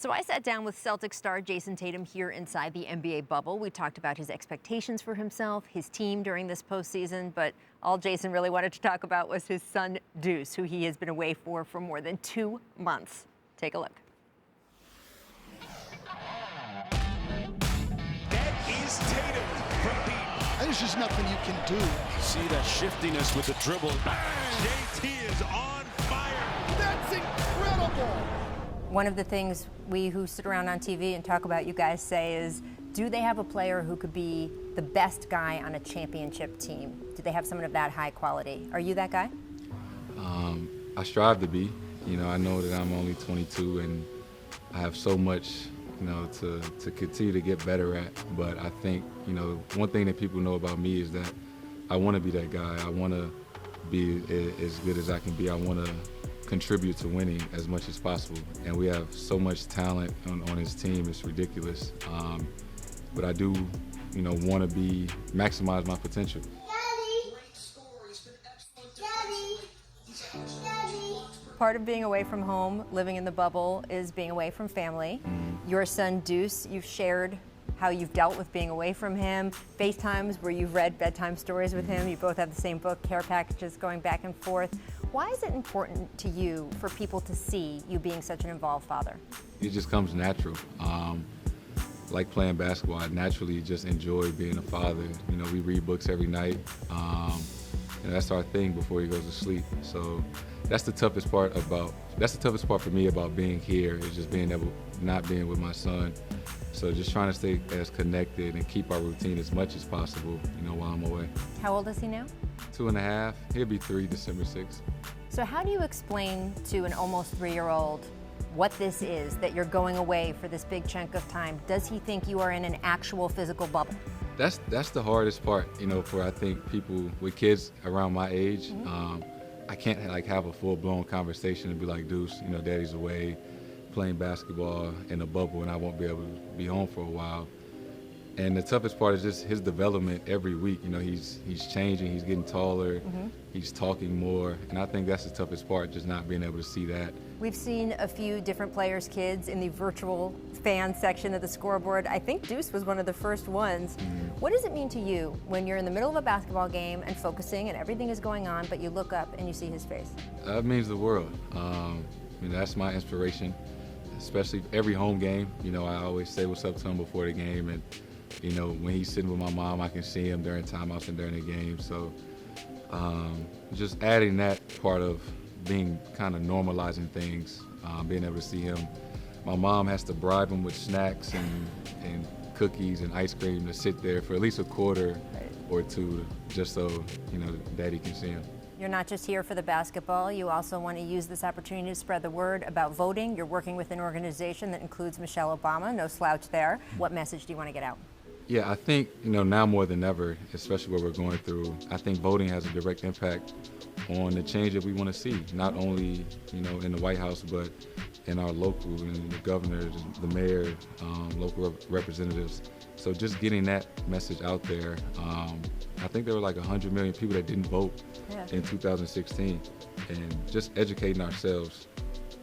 So I sat down with Celtics star Jayson Tatum here inside the NBA bubble. We talked about his expectations for himself, his team during this postseason, but all Jayson really wanted to talk about was his son, Deuce, who he has been away for more than 2 months. Take a look. That is Tatum from deep. There's just nothing you can do. See that shiftiness with the dribble. JT is on fire. That's incredible. One of the things we who sit around on TV and talk about you guys say is, do they have a player who could be the best guy on a championship team? Do they have someone of that high quality? Are you that guy? I strive to be. You know, I know that I'm only 22 and I have so much, you know, to continue to get better at. But I think, you know, one thing that people know about me is that I want to be that guy. I want to be as good as I can be. I want to contribute to winning as much as possible. And we have so much talent on his team, it's ridiculous. But I do, you know, want to maximize my potential. Part of being away from home, living in the bubble, is being away from family. Your son, Deuce, you've shared how you've dealt with being away from him, FaceTimes where you've read bedtime stories with him. You both have the same book, care packages going back and forth. Why is it important to you for people to see you being such an involved father? It just comes natural. Like playing basketball, I naturally just enjoy being a father. You know, we read books every night, and that's our thing before he goes to sleep. So that's the toughest part for me about being here, is just not being with my son. So just trying to stay as connected and keep our routine as much as possible, you know, while I'm away. How old is he now? 2.5. He'll be 3 December 6th. So how do you explain to an almost 3-year-old what this is, that you're going away for this big chunk of time? Does he think you are in an actual physical bubble? That's the hardest part, you know, for I think people with kids around my age. I can't like have a full-blown conversation and be like, Deuce, you know, Daddy's away playing basketball in a bubble and I won't be able to be home for a while. And the toughest part is just his development every week. You know, he's changing, he's getting taller, he's talking more, and I think that's the toughest part, just not being able to see that. We've seen a few different players' kids in the virtual fan section of the scoreboard. I think Deuce was one of the first ones. What does it mean to you when you're in the middle of a basketball game and focusing and everything is going on, but you look up and you see his face? That means the world. That's my inspiration, especially every home game. You know, I always say what's up to him before the game, and you know, when he's sitting with my mom, I can see him during timeouts and during the game. So just adding that part of being kind of normalizing things, being able to see him. My mom has to bribe him with snacks and cookies and ice cream to sit there for at least a quarter or two, just so, you know, Daddy can see him. You're not just here for the basketball. You also want to use this opportunity to spread the word about voting. You're working with an organization that includes Michelle Obama, no slouch there. What message do you want to get out? Yeah, I think, you know, now more than ever, especially what we're going through, I think voting has a direct impact on the change that we want to see, not only, you know, in the White House, but in our local, in the governors, the mayor, local representatives. So just getting that message out there. I think there were like 100 million people that didn't vote in 2016, and just educating ourselves,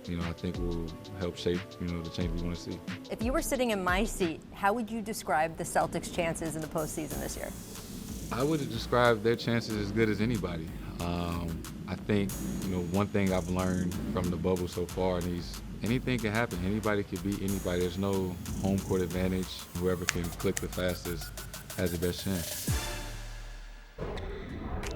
you know, I think will help shape, you know, the change we want to see. If you were sitting in my seat, how would you describe the Celtics' chances in the postseason this year? I would describe their chances as good as anybody. I think, you know, one thing I've learned from the bubble so far, and anything can happen. Anybody can beat anybody. There's no home court advantage. Whoever can click the fastest has the best chance.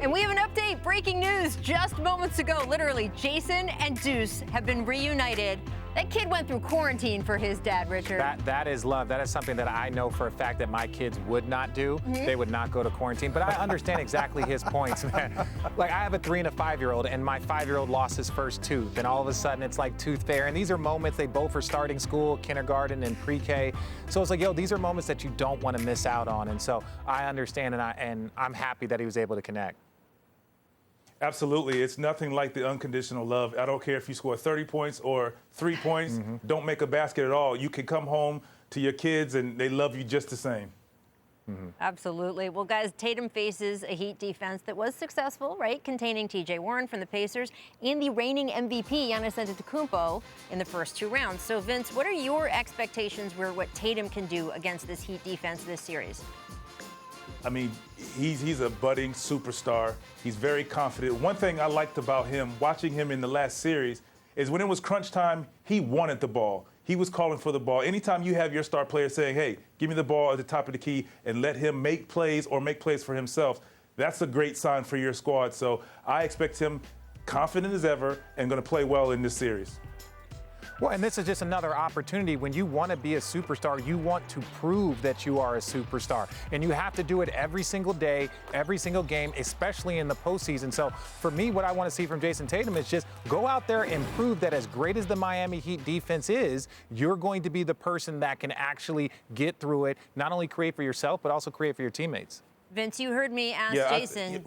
And we have an update, breaking news just moments ago. Literally, Jayson and Deuce have been reunited. That kid went through quarantine for his dad, Richard. That is love. That is something that I know for a fact that my kids would not do. They would not go to quarantine. But I understand exactly his points, man. Like, I have a 3- and a 5-year-old, and my 5-year-old lost his first tooth. And all of a sudden, it's like tooth fairy. And these are moments, they both are starting school, kindergarten and pre-K. So it's like, yo, these are moments that you don't want to miss out on. And so I understand, and I'm happy that he was able to connect. Absolutely. It's nothing like the unconditional love. I don't care if you score 30 points or 3 points, don't make a basket at all. You can come home to your kids and they love you just the same. Absolutely. Well, guys, Tatum faces a Heat defense that was successful, right? Containing T.J. Warren from the Pacers and the reigning MVP, Giannis Antetokounmpo, in the first 2 rounds. So, Vince, what are your expectations for what Tatum can do against this Heat defense this series? I mean, he's a budding superstar. He's very confident. One thing I liked about him, watching him in the last series, is when it was crunch time, he wanted the ball. He was calling for the ball. Anytime you have your star player saying, hey, give me the ball at the top of the key and let him make plays or make plays for himself, that's a great sign for your squad. So I expect him confident as ever and going to play well in this series. Well, and this is just another opportunity. When you want to be a superstar, you want to prove that you are a superstar. And you have to do it every single day, every single game, especially in the postseason. So for me, what I want to see from Jayson Tatum is just go out there and prove that as great as the Miami Heat defense is, you're going to be the person that can actually get through it, not only create for yourself, but also create for your teammates. Vince, you heard me ask Jayson,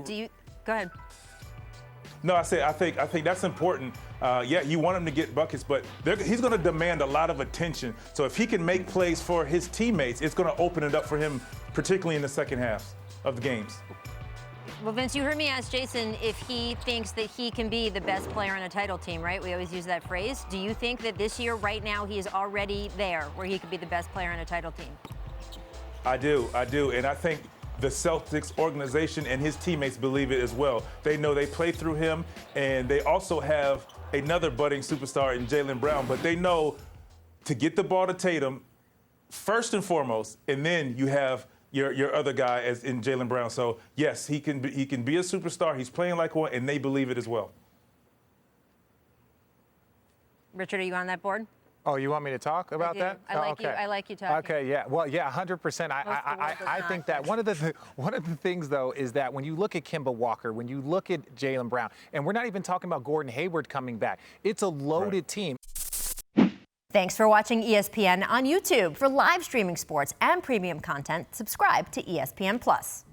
go ahead. No, I think that's important. Yeah, you want him to get buckets, but he's going to demand a lot of attention. So if he can make plays for his teammates, it's going to open it up for him, particularly in the second half of the games. Well, Vince, you heard me ask Jayson if he thinks that he can be the best player on a title team, right? We always use that phrase. Do you think that this year, right now, he is already there where he could be the best player on a title team? I do. And I think the Celtics organization and his teammates believe it as well. They know they play through him, and they also have another budding superstar in Jaylen Brown, but they know to get the ball to Tatum first and foremost, and then you have your other guy as in Jaylen Brown. So yes, he can be a superstar. He's playing like one, and they believe it as well. Richard, are you on that board? Oh, you want me to talk about that? I like you talking. Okay, yeah. Well, yeah, 100%. I think that one of the things, though, is that when you look at Kemba Walker, when you look at Jaylen Brown, and we're not even talking about Gordon Hayward coming back, it's a loaded team. Thanks for watching ESPN on YouTube. For live streaming sports and premium content, subscribe to ESPN+.